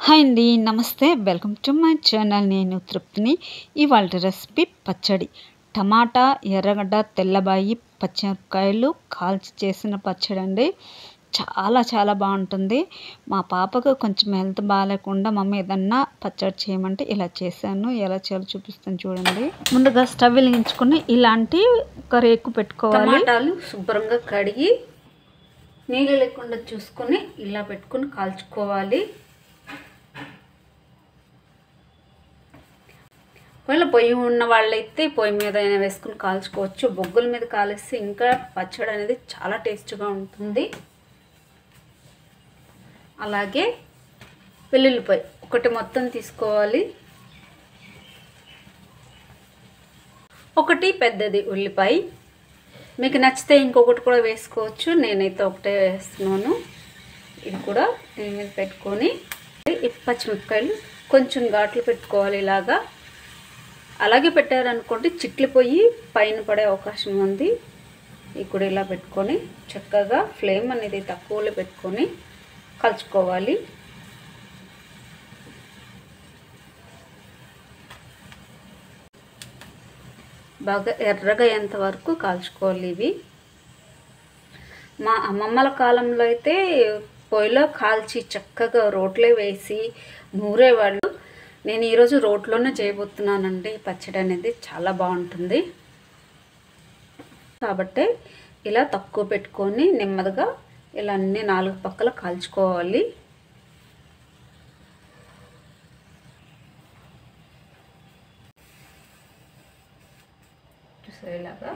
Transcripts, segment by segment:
Hi అండి. నమస్తే. Welcome to my channel. నేను తృప్తిని. ఇవాల్టి రెసిపీ పచ్చడి. టమాటా, ఎర్రగడ్డ, తెల్లబాయి, పచ్చిమిరపకాయలు కాల్చి చేసిన పచ్చడండి. చాలా చాలా బాగుంటుంది. మా పాపకు కొంచెం హెల్త్ బాగాలేకుండా మమ్మీ ఏదన్నా పచ్చడి చేయమంటే ఇలా చేశాను. ఎలా చేయాలో చూపిస్తాను చూడండి. ముందుగా స్టవ్ వెలిగించుకొని ఇలాంటి ఒక రేకు పెట్టుకోవాలి. టమాటాలు శుభ్రంగా కడిగి నీళ్ళు లేకుండా చూసుకొని ఇలా పెట్టుకొని కాల్చుకోవాలి. ఒకవేళ పొయ్యి ఉన్న వాళ్ళైతే పొయ్యి మీద అయినా వేసుకుని కాల్చుకోవచ్చు. బొగ్గుల మీద కాలేస్తే ఇంకా పచ్చడి అనేది చాలా టేస్ట్గా ఉంటుంది. అలాగే వెల్లుల్లిపాయ ఒకటి మొత్తం తీసుకోవాలి. ఒకటి పెద్దది ఉల్లిపాయ. మీకు నచ్చితే ఇంకొకటి కూడా వేసుకోవచ్చు. నేనైతే ఒకటే వేస్తున్నాను. ఇది కూడా దీని మీద పెట్టుకొని పచ్చిమిరపకాయలు కొంచెం ఘాట్లు పెట్టుకోవాలి. ఇలాగా అలాగే పెట్టారనుకోండి చిట్లిపోయి పైన పడే అవకాశం ఉంది. ఇప్పుడు ఇలా పెట్టుకొని చక్కగా ఫ్లేమ్ అనేది తక్కువలో పెట్టుకొని కలుపుకోవాలి. బాగా ఎర్రగా అయ్యేంత వరకు కాల్చుకోవాలి. ఇవి మా అమ్మమ్మల కాలంలో అయితే పొయ్యిలో కాల్చి చక్కగా రోట్లో వేసి నూరేవాళ్ళు. నేను ఈరోజు రోట్లోనే చేయబోతున్నానండి. పచ్చడి అనేది చాలా బాగుంటుంది కాబట్టి ఇలా తక్కువ పెట్టుకొని నెమ్మదిగా ఇలా అన్ని 4 పక్కల కాల్చుకోవాలి. ఇలాగా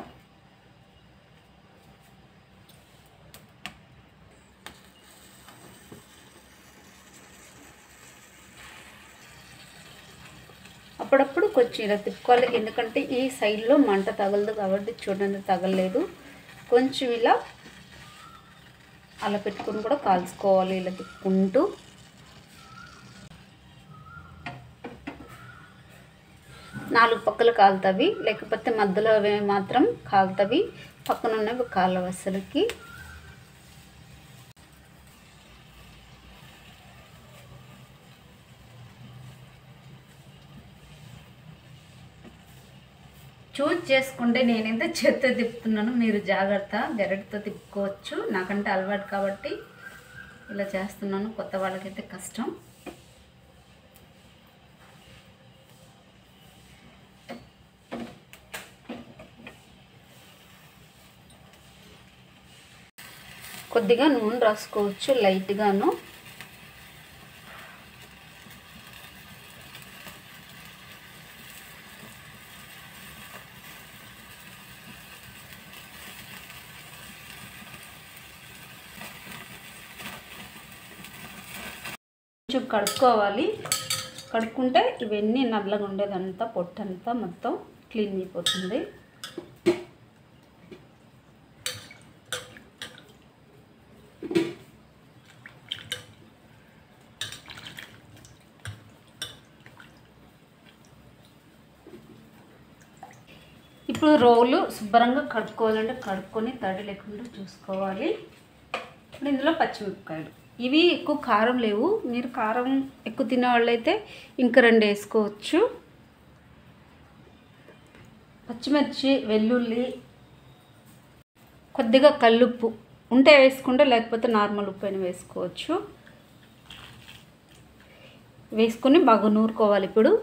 అప్పుడప్పుడు కొంచెం ఇలా తిప్పుకోవాలి. ఎందుకంటే ఈ సైడ్లో మంట తగలదు కాబట్టి చూడండి తగలలేదు. కొంచెం ఇలా అలా పెట్టుకుని కూడా కాల్చుకోవాలి. ఇలా తిప్పుకుంటూ నాలుగు పక్కలు కాలుతవి, లేకపోతే మధ్యలో అవి మాత్రం కాలుతవి, పక్కన ఉన్నవి కాలవ అసలుకి. చూజ్ చేసుకుంటే నేనైతే చేత్తో తిప్పుతున్నాను. మీరు జాగ్రత్త గరిటతో తిప్పుకోవచ్చు. నాకంటే అలవాటు కాబట్టి ఇలా చేస్తున్నాను. కొత్త వాళ్ళకైతే కష్టం. కొద్దిగా నూనె రాసుకోవచ్చు లైట్గాను. కొంచెం కడుక్కోవాలి. కడుక్కుంటే ఇవన్నీ నల్లగా ఉండేదంతా పొట్టంతా మొత్తం క్లీన్ అయిపోతుంది. ఇప్పుడు రోలు శుభ్రంగా కడుక్కోవాలంటే కడుక్కొని తడి లేకుండా చూసుకోవాలి. ఇప్పుడు ఇందులో పచ్చిమిరపకాయలు. ఇవి ఎక్కువ కారం లేవు. మీరు కారం ఎక్కువ తినే వాళ్ళైతే ఇంకా 2 వేసుకోవచ్చు. పచ్చిమిర్చి, వెల్లుల్లి, కొద్దిగా కల్లుప్పు ఉంటే వేసుకుంటే, లేకపోతే నార్మల్ ఉప్పు అయినా వేసుకోవచ్చు. వేసుకొని బాగా నూరుకోవాలి. ఇప్పుడు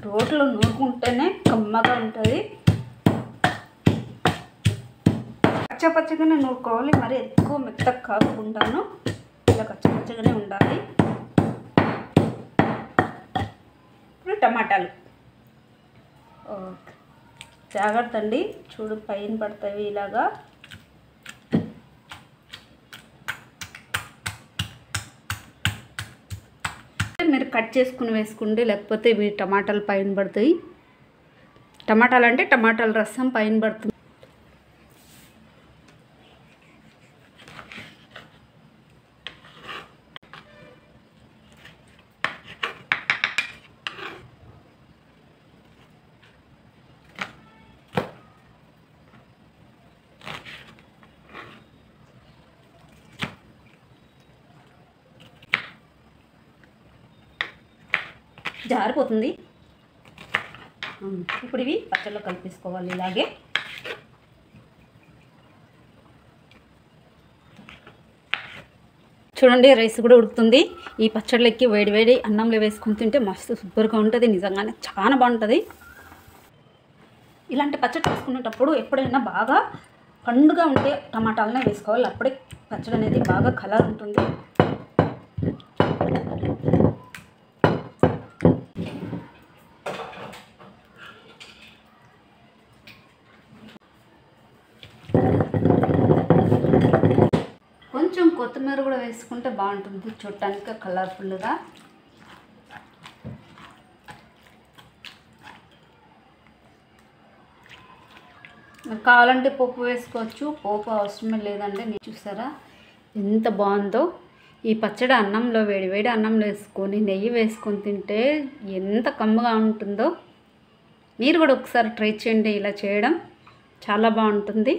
రోట్లో నూరుకుంటేనే కమ్మగా ఉంటుంది. పచ్చగానే నూరుకోవాలి. మరి ఎక్కువ మెత్తగా కాకుండాను ఇలా పచ్చగానే ఉండాలి. ఇప్పుడు టమాటాలు జాగ్రత్త అండి. చూడు పైన పడతాయి ఇలాగా. మీరు కట్ చేసుకుని వేసుకోండి, లేకపోతే ఇవి టమాటాలు పైన పడతాయి. టమాటాలు అంటే టమాటాల రసం పైన పడుతుంది. జారిపోతుంది. ఇప్పుడు ఇవి పచ్చళ్ళలో కలిపేసుకోవాలి. ఇలాగే చూడండి, రైస్ కూడా ఉడుకుతుంది. ఈ పచ్చళ్ళకి వేడి వేడి అన్నంలో వేసుకొని తింటే మస్తు సూపర్గా ఉంటుంది. నిజంగానే చాలా బాగుంటుంది. ఇలాంటి పచ్చడి చేసుకునేటప్పుడు ఎప్పుడైనా బాగా పండుగ ఉంటే టమాటాలనే వేసుకోవాలి. అప్పుడే పచ్చడి అనేది బాగా కలర్ ఉంటుంది. కొంచెం కొత్తిమీర కూడా వేసుకుంటే బాగుంటుంది, చూడటానికి కలర్ఫుల్గా. కావాలంటే పోపు వేసుకోవచ్చు, పోపు అవసరమే లేదండి. నేను చూసారా ఎంత బాగుందో. ఈ పచ్చడి అన్నంలో వేడివేడి అన్నంలో వేసుకొని నెయ్యి వేసుకొని తింటే ఎంత కమ్మగా ఉంటుందో. మీరు కూడా ఒకసారి ట్రై చేయండి. ఇలా చేయడం చాలా బాగుంటుంది.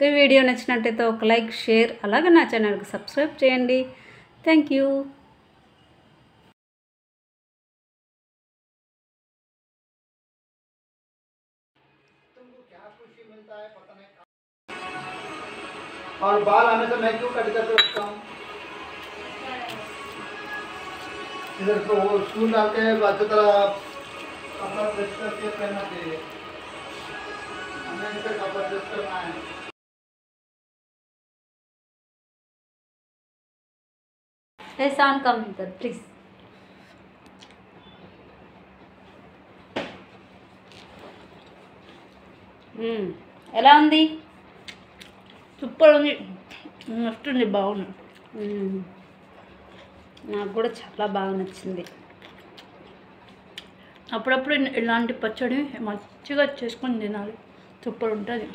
ఈ వీడియో నచ్చినట్టయితే ఒక లైక్, షేర్, అలాగే నా ఛానల్కి సబ్స్క్రైబ్ చేయండి. Thank you. और बाल हमेशा मैं क्यों कट करके रखता हूँ? इधर को वो स्कूल डाल के अच्छी तरह कपड़ा प्रेस करके पहनना चाहिए. हमें इधर कपड़ा प्रेस करना है. San, come here, please. ఎలా ఉంది? సూపర్ ఉంది, నచ్చింది, బాగుంది. నాకు కూడా చాలా బాగా నచ్చింది. అప్పుడప్పుడు ఇలాంటి పచ్చడి మంచిగా చేసుకొని తినాలి, సూపర్ ఉంటుంది.